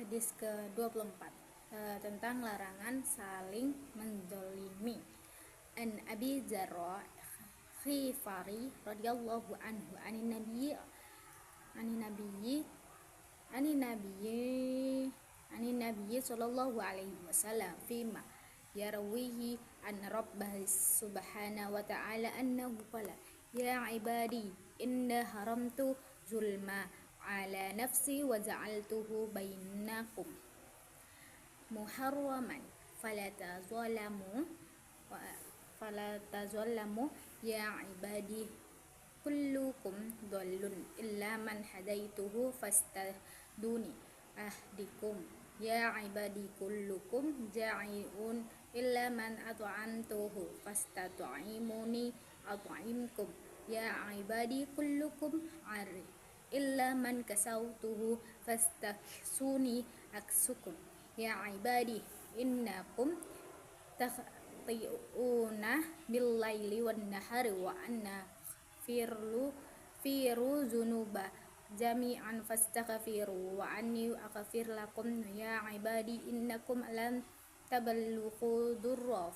Hadis ke-24 tentang larangan saling menzalimi. An Abi Dzar Khifari radhiyallahu anhu anin nabiyyi sallallahu alaihi wasallam fima yarwihi an rabbah subhanahu wa ta'ala annahu qala ya ibadi inna haramtu zulma ala nafsi wa ja'altuhu bainakum muharraman fala tazallamu ya ibadi kullukum dhallun illa man hadaituhu fastahduni ahdikum ya ibadi kullukum ja'iun illa man at'amtuhu fastat'imuni at'imkum ya ibadi kullukum ari illa man kasautuhu fastakhsuni aksukum ya ibadi innakum takhti'una bil-laili wan-nahari wa anna firu zunuba jami'an fastaghfiru wa anni aghfir lakum ya ibadi innakum lan tabalughu durra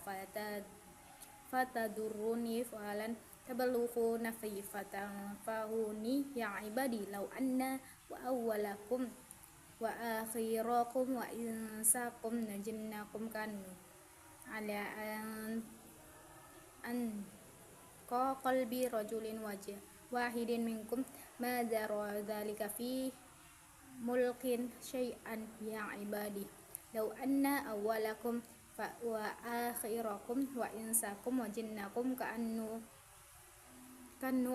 fatadurruni falan tabalughu nafi fatanfahuni ya ibadi law anna wa awwalakum wa akhirakum wa insakum najinnakum kanu ala an qalbi rajulin wahidin minkum ma dara dzalika fi mulkin syai'an ya ibadi law anna awwalakum wa akhirakum wa insakum wa jinnakum kanu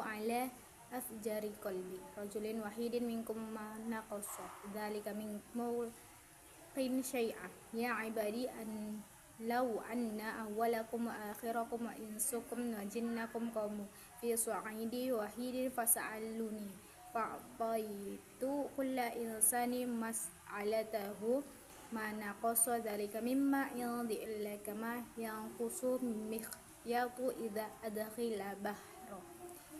ala afjari qalbi rajulin wahidin minkum ma naqasa dzalika min mulkin syai'an ya ibadi an law anna awwalakum wa akhirakum wa insakum wa jinnakum qamu fi su'idi wahidin fasa'aluni fa'taitu kulla insani mas'alatahu ma naqasa dzalika mimma indi illa kama yanqusu mikhyatu idza adkhila bahra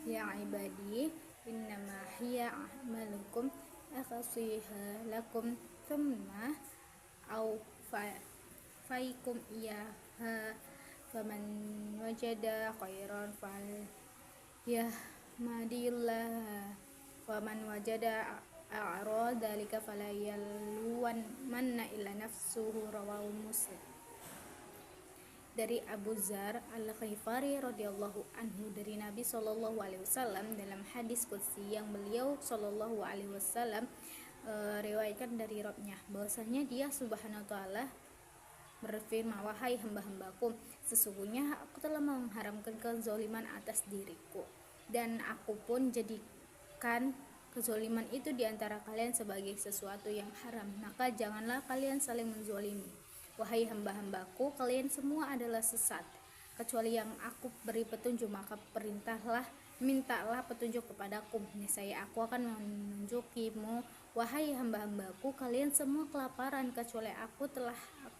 ya ibadi innama hiya a'malukum akhsiha lakum thumma faikum iyaha faman wajada khairan fal yahmadillah waman wajada a'ra dzalika fala yalwan manna illa nafsuhu rawahu Muslim. Dari Abu Dzar Al-Khifari radhiyallahu anhu dari Nabi sallallahu alaihi wasallam dalam hadis qudsi yang beliau sallallahu alaihi wasallam riwayatkan dari Rabbnya bahwasanya dia subhanahu wa ta'ala berfirman, wahai hamba-hambaku, sesungguhnya aku telah mengharamkan kezaliman atas diriku dan aku pun jadikan kezaliman itu di antara kalian sebagai sesuatu yang haram, maka janganlah kalian saling menzalimi. Wahai hamba-hambaku, kalian semua adalah sesat kecuali yang aku beri petunjuk, maka mintalah petunjuk kepadaku, niscaya aku akan menunjukimu. Wahai hamba-hambaku, kalian semua kelaparan kecuali aku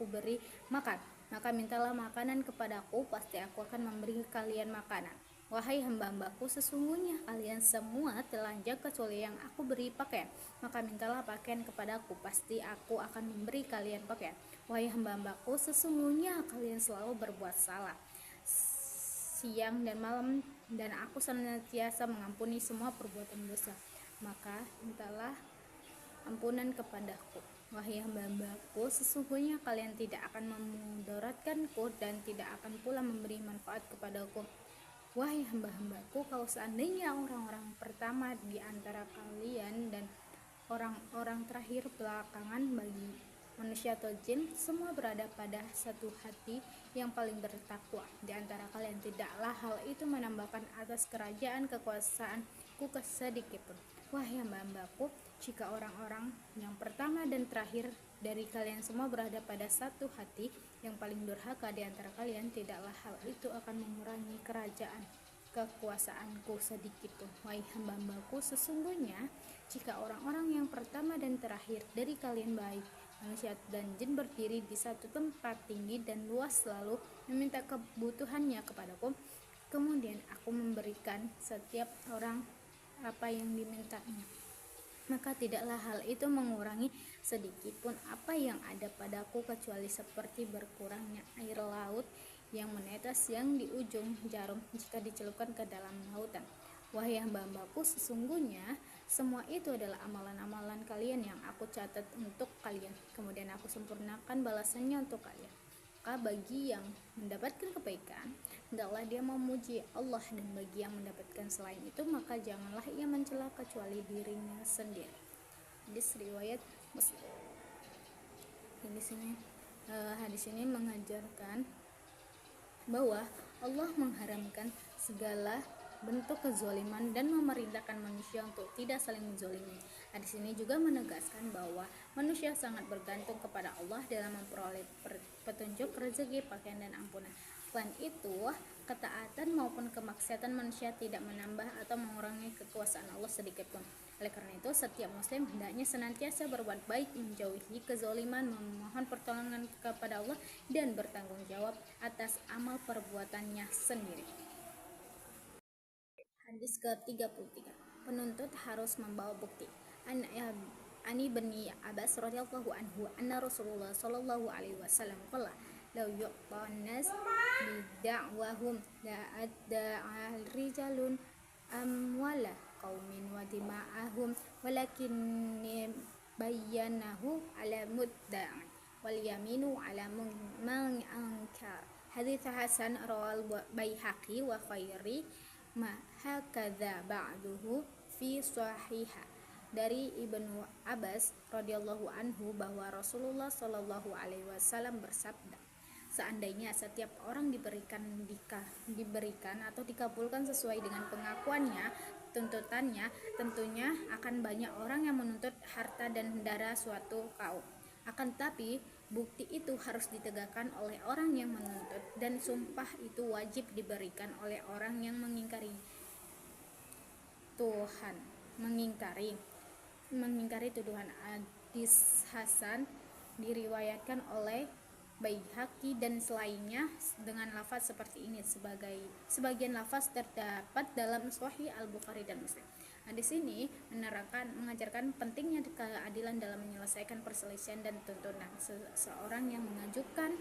beri makan, maka mintalah makanan kepadaku, pasti aku akan memberi kalian makanan. Wahai hamba-hambaku, sesungguhnya kalian semua telanjang kecuali yang aku beri pakaian, maka mintalah pakaian kepadaku, pasti aku akan memberi kalian pakaian. Wahai hamba-hambaku, sesungguhnya kalian selalu berbuat salah siang dan malam, dan aku senantiasa mengampuni semua perbuatan dosa, maka mintalah ampunan kepadaku. Wahai hamba-hambaku, sesungguhnya kalian tidak akan memudaratkanku dan tidak akan pula memberi manfaat kepadaku. Wahai hamba-hambaku, kalau seandainya orang-orang pertama di antara kalian dan orang-orang terakhir belakangan bagi manusia atau jin semua berada pada satu hati yang paling bertakwa di antara kalian, tidaklah hal itu menambahkan atas kerajaan kekuasaanku sedikit pun. Wahai hamba-hambaku, jika orang-orang yang pertama dan terakhir dari kalian semua berada pada satu hati yang paling durhaka di antara kalian, tidaklah hal itu akan mengurangi kerajaan kekuasaanku sedikit pun. Wahai hamba-hambaku, sesungguhnya jika orang-orang yang pertama dan terakhir dari kalian baik manusia dan jin berdiri di satu tempat tinggi dan luas lalu meminta kebutuhannya kepadaku, kemudian aku memberikan setiap orang apa yang dimintanya, maka tidaklah hal itu mengurangi sedikitpun apa yang ada padaku kecuali seperti berkurangnya air laut yang menetes yang di ujung jarum jika dicelupkan ke dalam lautan. Wahai hamba-hambaku, sesungguhnya semua itu adalah amalan-amalan kalian yang aku catat untuk kalian, kemudian aku sempurnakan balasannya untuk kalian. Maka bagi yang mendapatkan kebaikan, hendaklah dia memuji Allah, dan bagi yang mendapatkan selain itu, maka janganlah ia mencela kecuali dirinya sendiri. Hadis riwayat Muslim. Hadis ini mengajarkan bahwa Allah mengharamkan segala bentuk kezaliman dan memerintahkan manusia untuk tidak saling menzalimi. Hadis ini juga menegaskan bahwa manusia sangat bergantung kepada Allah dalam memperoleh petunjuk, rezeki, pakaian, dan ampunan. Selain itu, ketaatan maupun kemaksiatan manusia tidak menambah atau mengurangi kekuasaan Allah sedikitpun. Oleh karena itu, setiap muslim hendaknya senantiasa berbuat baik, menjauhi kezaliman, memohon pertolongan kepada Allah, dan bertanggung jawab atas amal perbuatannya sendiri. Hadis ke-33. Penuntut harus membawa bukti. Ani bin Abbas radhiyallahu anhu anna Rasulullah sallallahu alaihi wasallam qala law yu'tan nas bid'awahum la adda'a rijalun amwala qaumin wa dima'ahum walakin bayyanahu ala mudda'i wal yaminu ala man ankar. Hadits hasan rawal Baihaqi wa khairi ma hakadza ba'duhu fi sahihah. Dari Ibnu Abbas radhiyallahu anhu bahwa Rasulullah shallallahu alaihi wasallam bersabda, seandainya setiap orang diberikan atau dikabulkan sesuai dengan pengakuannya, tuntutannya, tentunya akan banyak orang yang menuntut harta dan darah suatu kaum. Akan tetapi bukti itu harus ditegakkan oleh orang yang menuntut, dan sumpah itu wajib diberikan oleh orang yang mengingkari tuduhan. Hadis hasan diriwayatkan oleh Baihaqi dan selainnya dengan lafaz seperti ini. Sebagian lafaz terdapat dalam Sahih Al-Bukhari dan Muslim. Hadis ini mengajarkan pentingnya keadilan dalam menyelesaikan perselisihan dan tuntunan. Seorang yang mengajukan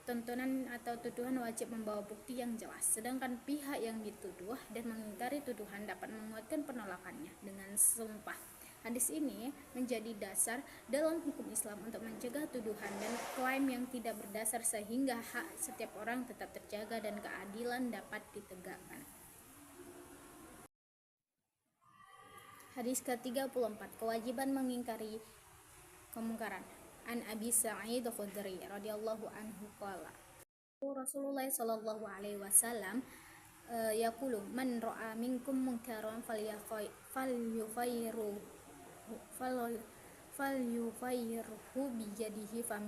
tuntunan atau tuduhan wajib membawa bukti yang jelas, sedangkan pihak yang dituduh dan mengingkari tuduhan dapat menguatkan penolakannya dengan sumpah. Hadis ini menjadi dasar dalam hukum Islam untuk mencegah tuduhan dan klaim yang tidak berdasar, sehingga hak setiap orang tetap terjaga dan keadilan dapat ditegakkan. Hadis ke-34. Kewajiban mengingkari kemungkaran. An Abi Sa'id Khudri radhiyallahu anhu qala Rasulullah sallallahu alaihi wasallam yaqulu man ra'a minkum munkaran falyughayyirhu biyadihi fa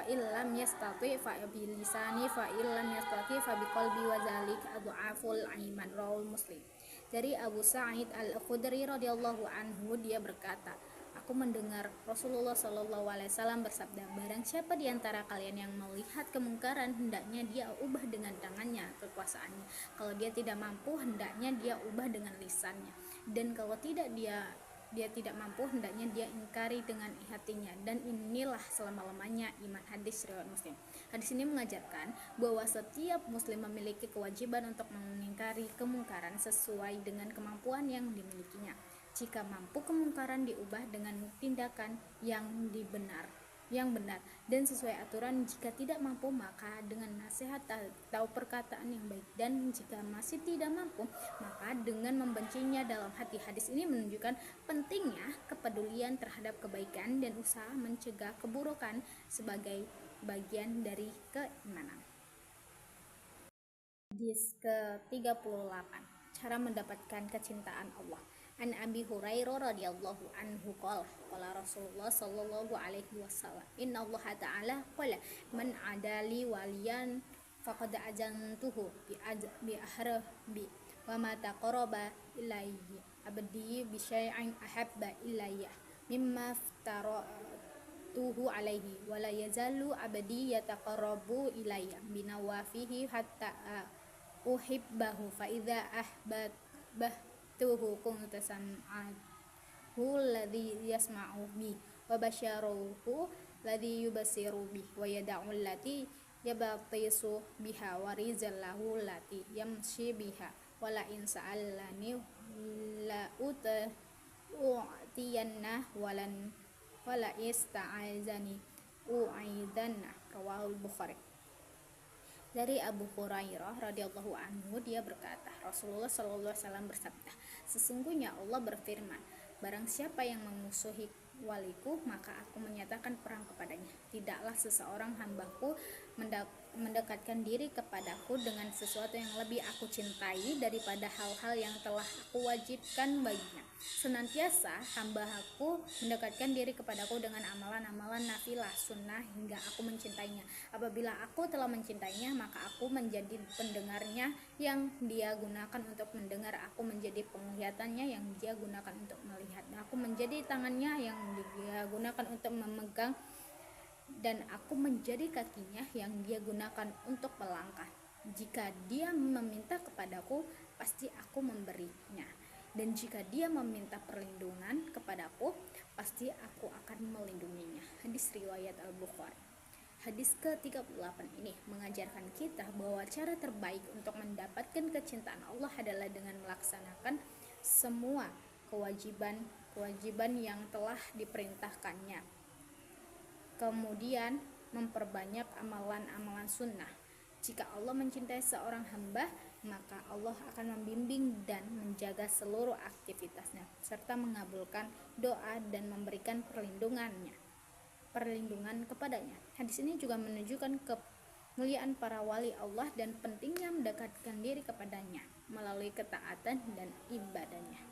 illam yastati fa bilisani fa illam yastati fa biqalbi wa dzalika adhaful iman. Rawal Muslim. Dari Abu Sa'id Al-Khudri radhiyallahu anhu, dia berkata, aku mendengar Rasulullah sallallahu alaihi wasallam bersabda, barang siapa di antara kalian yang melihat kemungkaran, hendaknya dia ubah dengan tangannya, kekuasaannya. Kalau dia tidak mampu, hendaknya dia ubah dengan lisannya. Dan kalau dia tidak mampu, hendaknya dia ingkari dengan hatinya, dan inilah selama-lamanya iman. Hadis riwayat Muslim. Hadis ini mengajarkan bahwa setiap muslim memiliki kewajiban untuk mengingkari kemungkaran sesuai dengan kemampuan yang dimilikinya. Jika mampu, kemungkaran diubah dengan tindakan yang benar dan sesuai aturan. Jika tidak mampu, maka dengan nasihat atau perkataan yang baik, dan jika masih tidak mampu, maka dengan membencinya dalam hati. Hadis ini menunjukkan pentingnya kepedulian terhadap kebaikan dan usaha mencegah keburukan sebagai bagian dari keimanan. Hadis ke-38. Cara mendapatkan kecintaan Allah. An Abi Hurairah radhiyallahu anhu qala Rasulullah sallallahu alaihi wasallam inna Allah ta'ala qala man adali waliyan faqad azantuhu bi ahrabi wa ma taqarraba ilayya abdi bi syai'in ahabba ilayya mimma aftaratuhu alaihi wa la yazalu abdi yataqarrabu ilayya binawafihi hatta uhibbahu fa idza ahbabtuhu kuntu alladhi yasma'u bi wa basyaruhu alladhi yubasiru bi wa yada'u allati yabatisu biha wa rizallahu allati yamshi biha wa la in sa'alani la u'tiyanna wala ista'azani u'aidanna. Rawahul Bukhari. Dari Abu Hurairah radhiyallahu anhu, dia berkata, Rasulullah sallallahu alaihi wasallam bersabda, sesungguhnya Allah berfirman, barang siapa yang memusuhi waliku, maka aku menyatakan perang kepadanya. Tidaklah seseorang hambaku mendekatkan diri kepadaku dengan sesuatu yang lebih aku cintai daripada hal-hal yang telah aku wajibkan baginya. Senantiasa hamba aku mendekatkan diri kepadaku dengan amalan-amalan nafilah sunnah hingga aku mencintainya. Apabila aku telah mencintainya, maka aku menjadi pendengarnya yang dia gunakan untuk mendengar, aku menjadi penglihatannya yang dia gunakan untuk melihat, aku menjadi tangannya yang dia gunakan untuk memegang, dan aku menjadi kakinya yang dia gunakan untuk melangkah. Jika dia meminta kepadaku, pasti aku memberinya, dan jika dia meminta perlindungan kepadaku, pasti aku akan melindunginya. Hadis riwayat Al-Bukhari. Hadis ke-38 ini mengajarkan kita bahwa cara terbaik untuk mendapatkan kecintaan Allah adalah dengan melaksanakan semua kewajiban yang telah diperintahkannya, kemudian memperbanyak amalan-amalan sunnah. Jika Allah mencintai seorang hamba, maka Allah akan membimbing dan menjaga seluruh aktivitasnya, serta mengabulkan doa dan memberikan perlindungan kepadanya. Hadis ini juga menunjukkan kemuliaan para wali Allah dan pentingnya mendekatkan diri kepadanya melalui ketaatan dan ibadahnya.